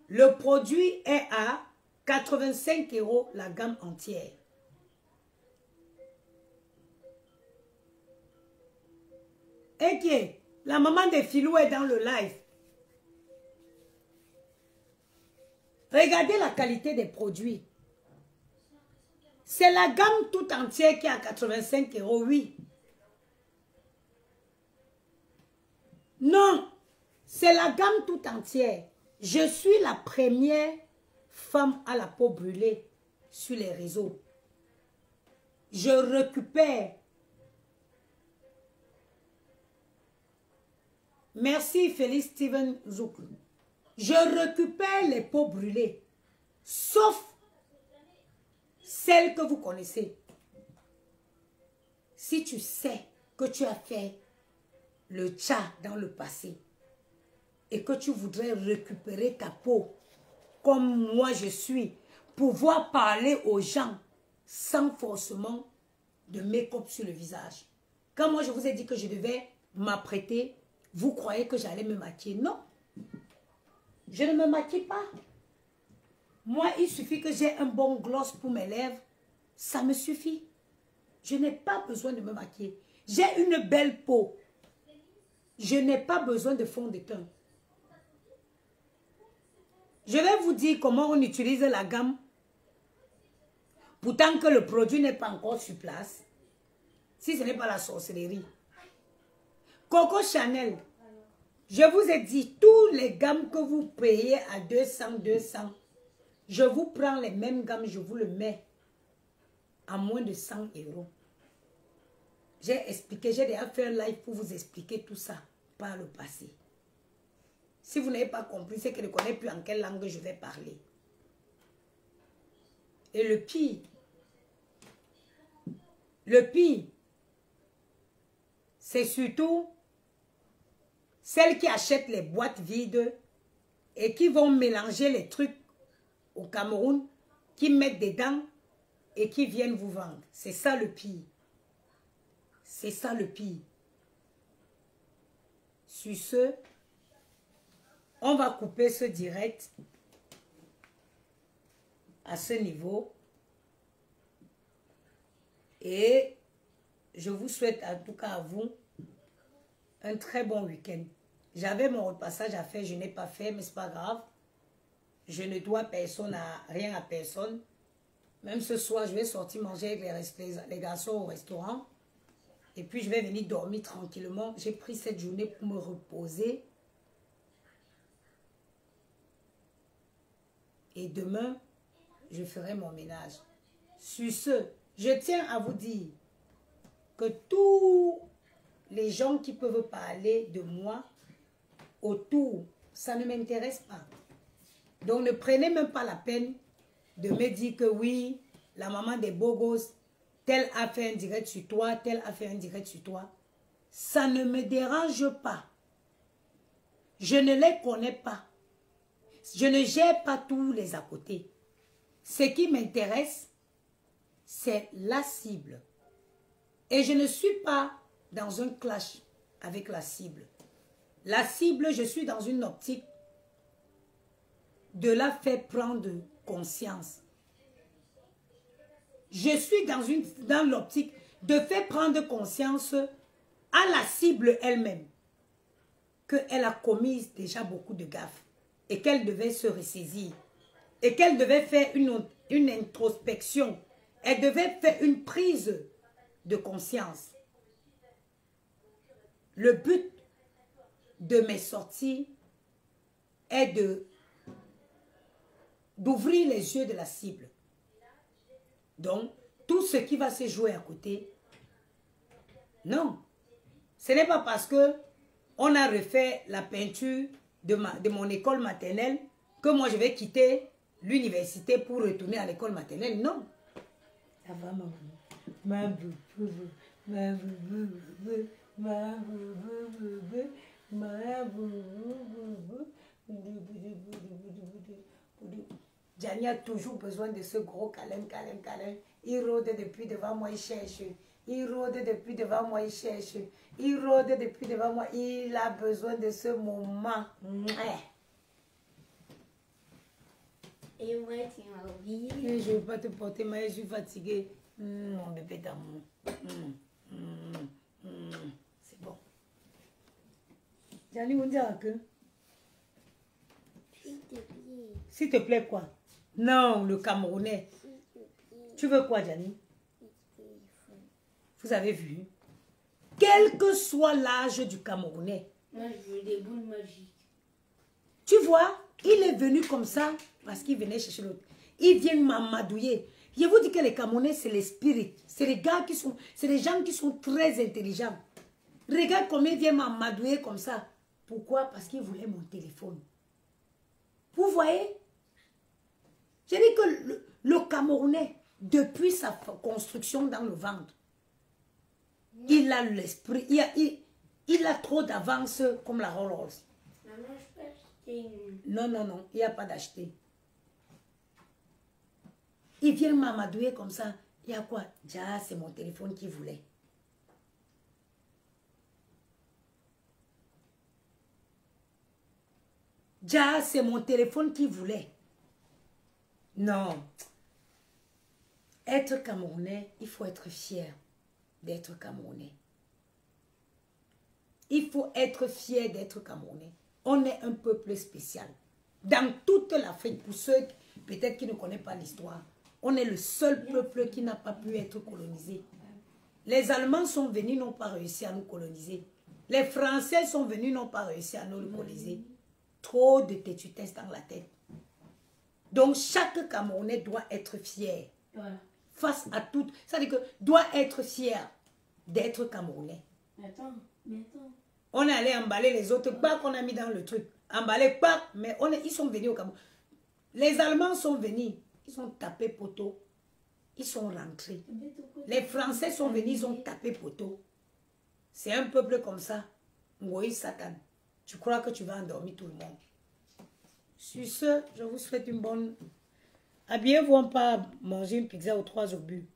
Le produit est à 85 € la gamme entière. Ok, la maman de Philou est dans le live. Regardez la qualité des produits. C'est la gamme tout entière qui est à 85 €, oui. Non, c'est la gamme tout entière. Je suis la première femme à la peau brûlée sur les réseaux. Je récupère. Merci Félix Steven Zouk. Je récupère les peaux brûlées, sauf celles que vous connaissez. Si tu sais que tu as fait le tcha dans le passé et que tu voudrais récupérer ta peau comme moi je suis, pouvoir parler aux gens sans forcément de make-up sur le visage. Quand moi je vous ai dit que je devais m'apprêter, vous croyez que j'allais me maquiller? Non. Je ne me maquille pas. Moi, il suffit que j'ai un bon gloss pour mes lèvres. Ça me suffit. Je n'ai pas besoin de me maquiller. J'ai une belle peau. Je n'ai pas besoin de fond de teint. Je vais vous dire comment on utilise la gamme. Pourtant que le produit n'est pas encore sur place. Si ce n'est pas la sorcellerie. Coco Chanel. Je vous ai dit, tous les gammes que vous payez à 200, je vous prends les mêmes gammes, je vous le mets à moins de 100 €. J'ai expliqué, j'ai déjà fait un live pour vous expliquer tout ça par le passé. Si vous n'avez pas compris, c'est que je ne connais plus en quelle langue je vais parler. Et le pire, c'est surtout celles qui achètent les boîtes vides et qui vont mélanger les trucs au Cameroun, qui mettent dedans et qui viennent vous vendre. C'est ça le pire. C'est ça le pire. Sur ce, on va couper ce direct à ce niveau. Et je vous souhaite en tout cas à vous un très bon week-end. J'avais mon repassage à faire, je n'ai pas fait, mais ce n'est pas grave. Je ne dois rien à personne. Même ce soir, je vais sortir manger avec les garçons au restaurant. Et puis, je vais venir dormir tranquillement. J'ai pris cette journée pour me reposer. Et demain, je ferai mon ménage. Sur ce, je tiens à vous dire que tous les gens qui peuvent parler de moi autour, ça ne m'intéresse pas. Donc, ne prenez même pas la peine de me dire que oui, la maman des beaux gosses, telle a fait un direct sur toi, telle a fait un direct sur toi. Ça ne me dérange pas. Je ne les connais pas. Je ne gère pas tous les à côté. Ce qui m'intéresse, c'est la cible. Et je ne suis pas dans un clash avec la cible. La cible, je suis dans une optique de la faire prendre conscience. Je suis dans l'optique de faire prendre conscience à la cible elle-même qu'elle a commis déjà beaucoup de gaffes et qu'elle devait se ressaisir et qu'elle devait faire une introspection. Elle devait faire une prise de conscience. Le but de mes sorties est d'ouvrir les yeux de la cible. Donc, tout ce qui va se jouer à côté, non. Ce n'est pas parce que on a refait la peinture de mon école maternelle que moi je vais quitter l'université pour retourner à l'école maternelle. Non. Ça va, maman. Gianni a toujours besoin de ce gros câlin. Il rôde depuis devant moi, il cherche. Il rôde depuis devant moi, il cherche. Il rôde depuis devant moi, il a besoin de ce moment. Et moi, tu m'as oublié. Je ne veux pas te porter, mais je suis fatiguée. Mon bébé d'amour. C'est bon. Gianni, on dirait que... S'il te plaît. S'il te plaît, quoi? Non, le Camerounais. S'il te plaît. Tu veux quoi, Gianni? Vous avez vu? Quel que soit l'âge du Camerounais. Moi, je veux des boules magiques. Tu vois, il est venu comme ça parce qu'il venait chercher l'autre. Il vient m'amadouiller. Je vous dis que les Camerounais, c'est les spirites. C'est les gars qui sont, c'est les gens qui sont très intelligents. Regarde combien il vient m'amadouiller comme ça. Pourquoi? Parce qu'il voulait mon téléphone. Vous voyez? Je dis que le Camerounais, depuis sa construction dans le ventre, il a l'esprit, il a trop d'avance comme la Rolls-Royce. Maman, je peux acheter une... Non, non, non, il n'y a pas d'acheter. Il vient m'amadouer comme ça. Il y a quoi? Déjà, c'est mon téléphone qu'il voulait. Déjà, c'est mon téléphone qu'il voulait. Non. Être Camerounais, il faut être fier d'être Camerounais. Il faut être fier d'être Camerounais. On est un peuple spécial. Dans toute l'Afrique, pour ceux peut-être qui ne connaissent pas l'histoire, on est le seul peuple qui n'a pas pu être colonisé. Les Allemands sont venus, n'ont pas réussi à nous coloniser. Les Français sont venus, n'ont pas réussi à nous coloniser. Trop de têtutesse dans la tête. Donc, chaque Camerounais doit être fier. Voilà. Face à tout. Ça veut dire que doit être fier d'être Camerounais. Mais attends. On est allé emballer les autres, pas qu'on a mis dans le truc. Emballer, pas, mais ils sont venus au Cameroun. Les Allemands sont venus, ils ont tapé poteau. Ils sont rentrés. Les Français sont venus, ils ont tapé poteau. C'est un peuple comme ça. Ngoï Satan. Tu crois que tu vas endormir tout le monde. Sur ce, je vous souhaite une bonne... Habillez-vous, on pas manger une pizza aux 3 obus.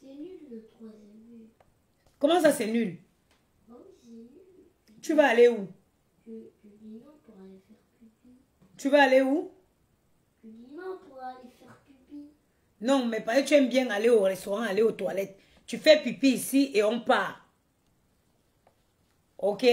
C'est nul le troisième but. Comment ça c'est nul? Oh, c'est nul. Tu vas aller où? Je dis non pour aller faire pipi. Tu vas aller où? Je dis non pour aller faire pipi. Non, mais parce que tu aimes bien aller au restaurant, aller aux toilettes. Tu fais pipi ici et on part. Ok?